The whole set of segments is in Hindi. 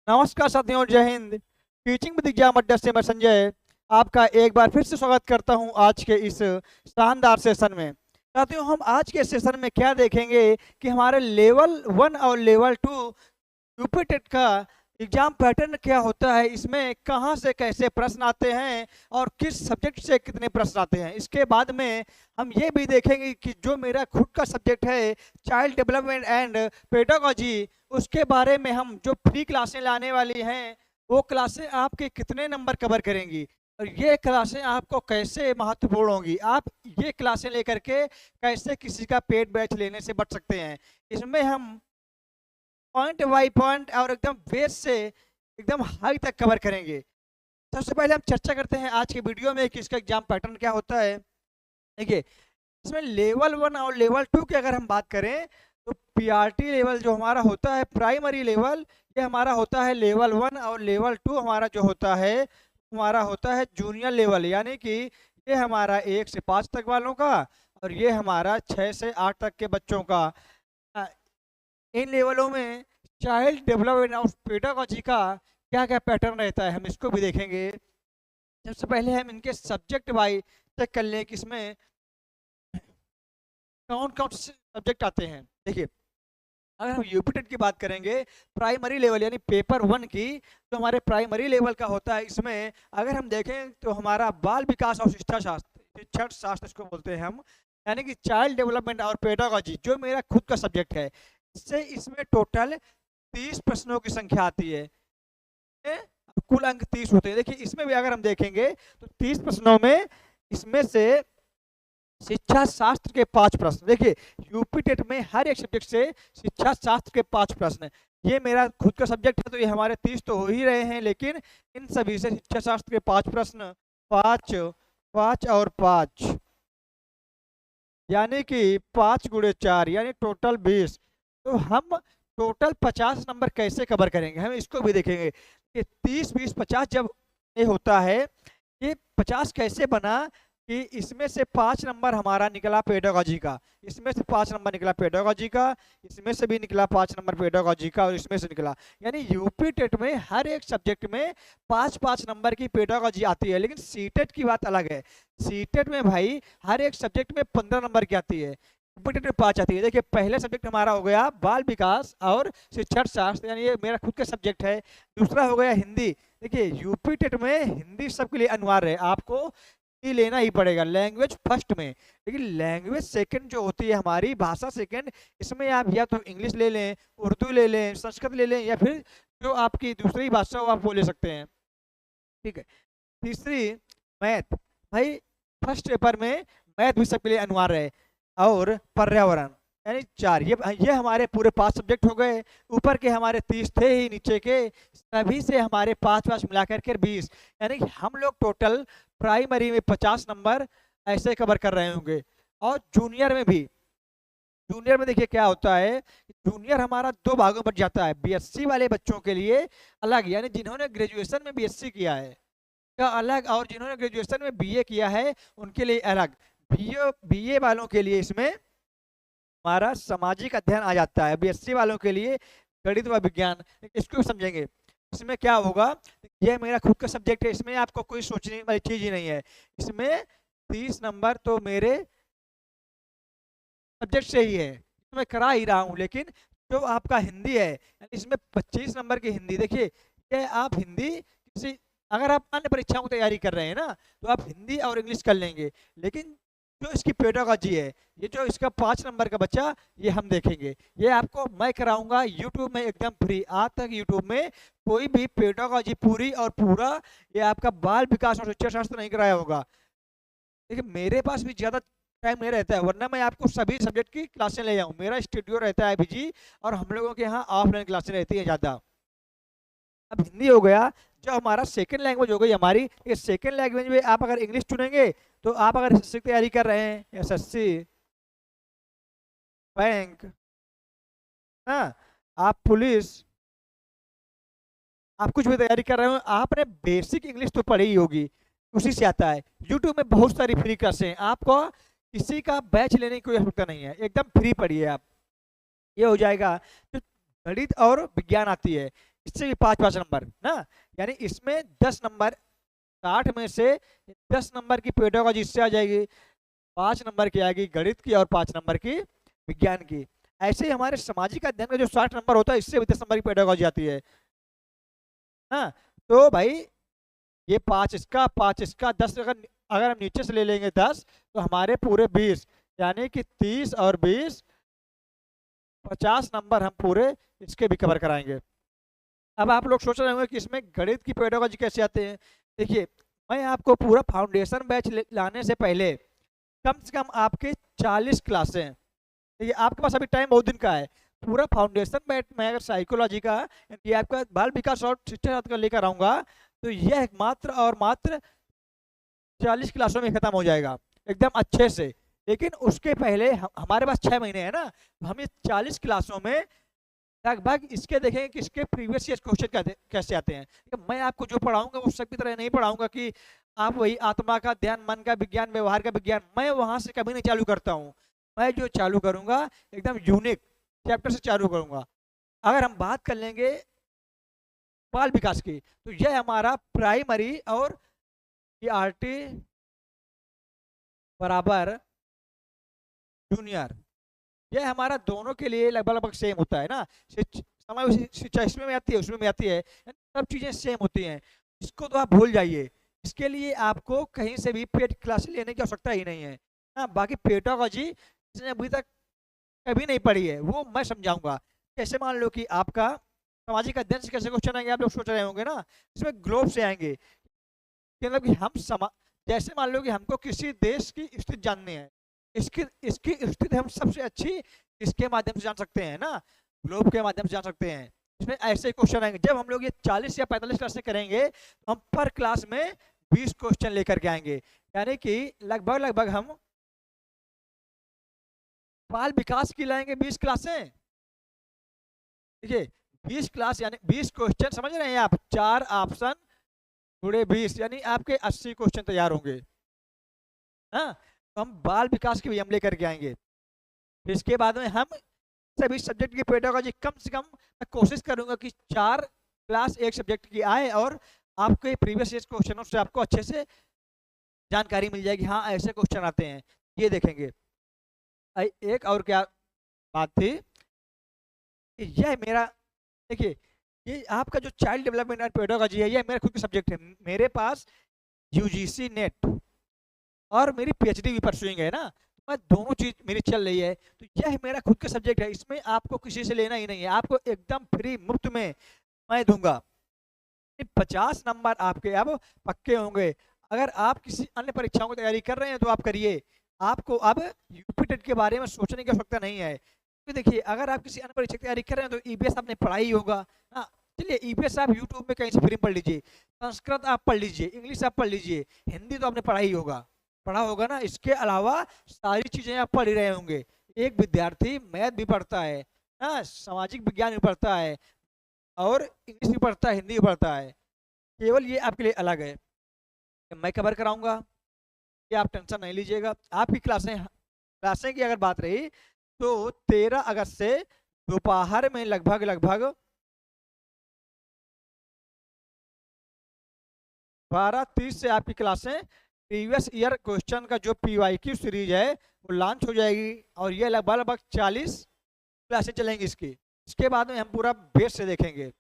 नमस्कार साथियों, जय हिंद। टीचिंग विद एग्जाम अड्डा से मैं संजय आपका एक बार फिर से स्वागत करता हूं आज के इस शानदार सेशन में। साथियों, हम आज के सेशन में क्या देखेंगे कि हमारे लेवल 1 और लेवल 2 यूपी टेट का एग्जाम पैटर्न क्या होता है, इसमें कहां से कैसे प्रश्न आते हैं और किस सब्जेक्ट से कितने प्रश्न आते हैं। इसके बाद में हम ये भी देखेंगे कि जो मेरा खुद का सब्जेक्ट है चाइल्ड डेवलपमेंट एंड पेडागोजी, उसके बारे में हम जो फ्री क्लासें लाने वाली हैं वो क्लासें आपके कितने नंबर कवर करेंगी और ये क्लासें आपको कैसे महत्वपूर्ण होंगी। आप ये क्लासें लेकर के कैसे किसी का पेड बैच लेने से बच सकते हैं। इसमें हम पॉइंट बाई पॉइंट और एकदम बेस से एकदम हाई तक कवर करेंगे। सबसे पहले हम चर्चा करते हैं आज के वीडियो में कि इसका एग्जाम पैटर्न क्या होता है। देखिए, इसमें लेवल 1 और लेवल 2 की अगर हम बात करें तो पीआरटी लेवल जो हमारा होता है प्राइमरी लेवल, ये हमारा होता है लेवल 1 और लेवल 2 हमारा जो होता है हमारा होता है जूनियर लेवल, यानी कि ये हमारा 1 से 5 तक वालों का और ये हमारा 6 से 8 तक के बच्चों का। इन लेवलों में चाइल्ड डेवलपमेंट और पेडागोजी का क्या क्या पैटर्न रहता है हम इसको भी देखेंगे। सबसे पहले हम इनके सब्जेक्ट वाइज चेक कर लें कि इसमें कौन कौन से सब्जेक्ट आते हैं। देखिए, अगर हम यूपी टेट की बात करेंगे प्राइमरी लेवल यानी पेपर 1 की, तो हमारे प्राइमरी लेवल का होता है इसमें अगर हम देखें तो हमारा बाल विकास और शिक्षा शास्त्र इसको बोलते हैं हम, यानी कि चाइल्ड डेवलपमेंट और पेडागोजी जो मेरा खुद का सब्जेक्ट है। इससे इसमें टोटल 30 प्रश्नों की संख्या आती है। कुल अंक 30 होते हैं। देखिए, इसमें भी अगर हम देखेंगे तो 30 प्रश्नों में इसमें से शिक्षा शास्त्र के 5 प्रश्न। देखिए, यूपी टेट में हर एक सब्जेक्ट से शिक्षा शास्त्र के 5 प्रश्न। ये मेरा खुद का सब्जेक्ट है तो ये हमारे 30 तो हो ही रहे हैं, लेकिन इन सभी से शिक्षा शास्त्र के 5 प्रश्न, 5 5 और 5 यानी कि 5 गुणे 4 यानी टोटल 20। तो हम टोटल 50 नंबर कैसे कवर करेंगे हम इसको भी देखेंगे कि 30 20 50 जब ये होता है, ये 50 कैसे बना कि इसमें से 5 नंबर हमारा निकला पेडागोजी का, इसमें से 5 नंबर निकला पेडागोजी का, इसमें से भी निकला 5 नंबर पेडागोजी का और इसमें से निकला। यानी यूपी टेट में हर एक सब्जेक्ट में 5 नंबर की पेडागोजी आती है। लेकिन सीटेट की बात अलग है। सीटेट में भाई हर एक सब्जेक्ट में 15 नंबर की आती है, यूपी टेट में 5 आती है। देखिए, पहले सब्जेक्ट हमारा हो गया बाल विकास और शिक्षा शास्त्र, यानी ये मेरा खुद का सब्जेक्ट है। दूसरा हो गया हिंदी। देखिए, यूपी टेट में हिंदी सबके लिए अनिवार्य है, आपको ही लेना ही पड़ेगा लैंग्वेज फर्स्ट में। लेकिन लैंग्वेज सेकंड जो होती है हमारी भाषा सेकंड, इसमें आप या तो इंग्लिश ले लें, उर्दू ले लें, संस्कृत ले लें या फिर जो आपकी दूसरी भाषा हो आप वो ले सकते हैं। ठीक है। तीसरी मैथ, भाई फर्स्ट पेपर में मैथ भी सबके लिए अनिवार्य है और पर्यावरण, यानी 4। ये हमारे पूरे 5 सब्जेक्ट हो गए। ऊपर के हमारे 30 थे ही, नीचे के सभी से हमारे 5 मिलाकर के 20, यानी कि हम लोग टोटल प्राइमरी में 50 नंबर ऐसे कवर कर रहे होंगे। और जूनियर में भी, जूनियर में देखिए क्या होता है, जूनियर हमारा 2 भागों में बट जाता है। बीएससी वाले बच्चों के लिए अलग, यानी जिन्होंने ग्रेजुएशन में बीएससी किया है का अलग, और जिन्होंने ग्रेजुएशन में बीए किया है उनके लिए अलग। बीए वालों के लिए इसमें हमारा सामाजिक अध्ययन आ जाता है, बीएससी वालों के लिए गणित व विज्ञान। इसको समझेंगे इसमें क्या होगा। यह मेरा खुद का सब्जेक्ट है, इसमें आपको कोई सोचने वाली चीज ही नहीं है। इसमें 30 नंबर तो मेरे सब्जेक्ट से ही है, तो मैं करा ही रहा हूँ। लेकिन जो आपका हिंदी है इसमें 25 नंबर की हिंदी। देखिए, ये आप हिंदी किसी, अगर आप अन्य परीक्षाओं की तैयारी कर रहे हैं ना तो आप हिंदी और इंग्लिश कर लेंगे, लेकिन जो इसकी पेडागोजी है, ये जो इसका 5 नंबर का बच्चा, ये हम देखेंगे। ये आपको मैं कराऊंगा यूट्यूब में एकदम फ्री। आज तक यूट्यूब में कोई भी पेडागोजी पूरी और पूरा ये आपका बाल विकास और शिक्षा शास्त्र नहीं कराया होगा। देखिए, मेरे पास भी ज्यादा टाइम नहीं रहता है, वरना मैं आपको सभी सब्जेक्ट की क्लासें ले जाऊँ। मेरा स्टूडियो रहता है अभी और हम लोगों के यहाँ ऑफलाइन क्लासें रहती है ज़्यादा। अब हिंदी हो गया जो हमारा सेकंड लैंग्वेज हो गई हमारी। ये सेकंड लैंग्वेज में आप अगर इंग्लिश चुनेंगे तो आप अगर एसएससी की तैयारी कर रहे हैं, एसएससी, बैंक, हाँ, आप पुलिस, आप कुछ भी तैयारी कर रहे हो, आपने बेसिक इंग्लिश तो पढ़ी ही होगी, उसी से आता है। यूट्यूब में बहुत सारी फ्री क्लासें हैं, आपको किसी का बैच लेने की कोई आवश्यकता नहीं है, एकदम फ्री पढ़िए आप, ये हो जाएगा। तो गणित और विज्ञान आती है, इससे भी 5-5 नंबर ना, यानी इसमें 10 नंबर, 60 में से 10 नंबर की पेडागोजी इससे आ जाएगी, 5 नंबर की आएगी गणित की और 5 नंबर की विज्ञान की। ऐसे ही हमारे सामाजिक अध्ययन का जो 60 नंबर होता है, इससे भी 10 नंबर की पेडागोजी आती है ना। तो भाई ये 5 इसका, 5 इसका, 10 अगर अगर हम नीचे से ले लेंगे 10, तो हमारे पूरे 20, यानी कि 30 और 20, 50 नंबर हम पूरे इसके भी कवर कराएंगे। अब आप लोग सोच रहे होंगे कि इसमें गणित की पेडागोजी कैसे आते हैं। देखिए, मैं आपको पूरा फाउंडेशन बैच लाने से पहले कम से कम आपके 40 क्लासें, देखिए आपके पास अभी टाइम बहुत दिन का है, पूरा फाउंडेशन बैच में अगर साइकोलॉजी का, ये आपका बाल विकास और शिक्षा का लेकर आऊंगा, तो यह मात्र और मात्र 40 क्लासों में खत्म हो जाएगा एकदम अच्छे से। लेकिन उसके पहले हमारे पास 6 महीने है ना, तो हम ये 40 क्लासों में लगभग इसके देखेंगे कि इसके प्रीवियस ईयर क्वेश्चन कैसे आते हैं। मैं आपको जो पढ़ाऊंगा वो सभी तरह नहीं पढ़ाऊंगा कि आप वही आत्मा का ध्यान, मन का विज्ञान, व्यवहार का विज्ञान, मैं वहां से कभी नहीं चालू करता हूँ। मैं जो चालू करूंगा एकदम यूनिक चैप्टर से चालू करूंगा। अगर हम बात कर लेंगे बाल विकास की, तो यह हमारा प्राइमरी और आरटी बराबर जूनियर, यह हमारा दोनों के लिए लगभग लगभग सेम होता है ना। समय शिक्षा इसमें भी आती है, उसमें भी आती है, सब चीजें सेम होती हैं। इसको तो आप भूल जाइए, इसके लिए आपको कहीं से भी पेड क्लास लेने की आवश्यकता ही नहीं है। हाँ, बाकी पेडागोजी जिसने अभी तक कभी नहीं पढ़ी है वो मैं समझाऊंगा। कैसे, मान लो कि आपका सामाजिक अध्ययन से कैसे क्वेश्चन आएंगे, आप लोग सोच रहे होंगे ना, इसमें ग्लोब से आएंगे। मतलब कि हम जैसे मान लो कि हमको किसी देश की स्थिति जाननी है, इसकी इसकी स्थिति हम सबसे अच्छी इसके माध्यम से जान सकते हैं ना, ग्लोब के माध्यम से जान सकते हैं। इसमें ऐसे क्वेश्चन आएंगे। जब हम लोग ये 40 या 45 क्लास से करेंगे, तो हम पर क्लास में 20 क्वेश्चन लेकर के आएंगे, यानी कि लगभग लगभग हम बाल विकास की लाएंगे 20 क्लासें। देखिए 20 क्लास यानी 20 क्वेश्चन, समझ रहे हैं आप, 4 ऑप्शन जुड़े 20, यानी आपके 80 क्वेश्चन तैयार होंगे। हाँ, तो हम बाल विकास की भी हम लेकर के आएंगे। फिर इसके बाद में हम सभी सब्जेक्ट की पेडागोजी कम से कम मैं कोशिश करूंगा कि 4 क्लास एक सब्जेक्ट की आए, और आपके प्रीवियस ईयर क्वेश्चनों से आपको अच्छे से जानकारी मिल जाएगी। हाँ, ऐसे क्वेश्चन आते हैं, ये देखेंगे। एक और क्या बात थी कि यह मेरा, देखिए ये आपका जो चाइल्ड डेवलपमेंट एंड पेडागोजी है, यह मेरा खुद का सब्जेक्ट है। मेरे पास यूजीसी नेट और मेरी पीएचडी भी परसुइंग है ना, मैं दोनों चीज मेरी चल रही है, तो यह मेरा खुद का सब्जेक्ट है। इसमें आपको किसी से लेना ही नहीं है, आपको एकदम फ्री मुफ्त में मैं दूंगा। 50 नंबर आपके अब पक्के होंगे। अगर आप किसी अन्य परीक्षाओं की तैयारी कर रहे हैं तो आप करिए, आपको अब यूपी टेट के बारे में सोचने की आवश्यकता नहीं है। तो देखिए, अगर आप किसी अन्य परीक्षा की तैयारी कर रहे हैं तो ईबीएस आपने पढ़ा ही होगा। हाँ, चलिए ईबीएस आप यूट्यूब में कहीं से फ्री पढ़ लीजिए, संस्कृत आप पढ़ लीजिए, इंग्लिश आप पढ़ लीजिए, हिंदी तो आपने पढ़ा ही होगा, पढ़ा होगा ना। इसके अलावा सारी चीजें आप पढ़ ही रहे होंगे। एक विद्यार्थी मैथ भी पढ़ता है, हाँ, सामाजिक विज्ञान भी पढ़ता है, और इंग्लिश भी पढ़ता है, हिंदी भी पढ़ता है। केवल ये आपके लिए अलग है, मैं कवर कराऊंगा, ये आप टेंशन नहीं लीजिएगा। आपकी क्लासें क्लासें की अगर बात रही, तो 13 अगस्त से दोपहर में लगभग लगभग 12:30 से आपकी क्लासें प्रीवियस ईयर क्वेश्चन का जो पीवाईक्यू सीरीज है वो लॉन्च हो जाएगी, और ये लगभग लगभग 40 क्लासें चलेंगी इसकी। इसके बाद में हम पूरा बेस से देखेंगे।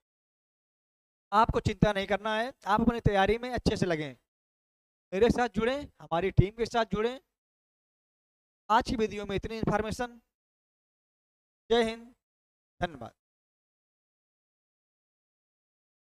आपको चिंता नहीं करना है, आप अपनी तैयारी में अच्छे से लगें, मेरे साथ जुड़ें, हमारी टीम के साथ जुड़ें। आज की वीडियो में इतनी इन्फॉर्मेशन। जय हिंद, धन्यवाद।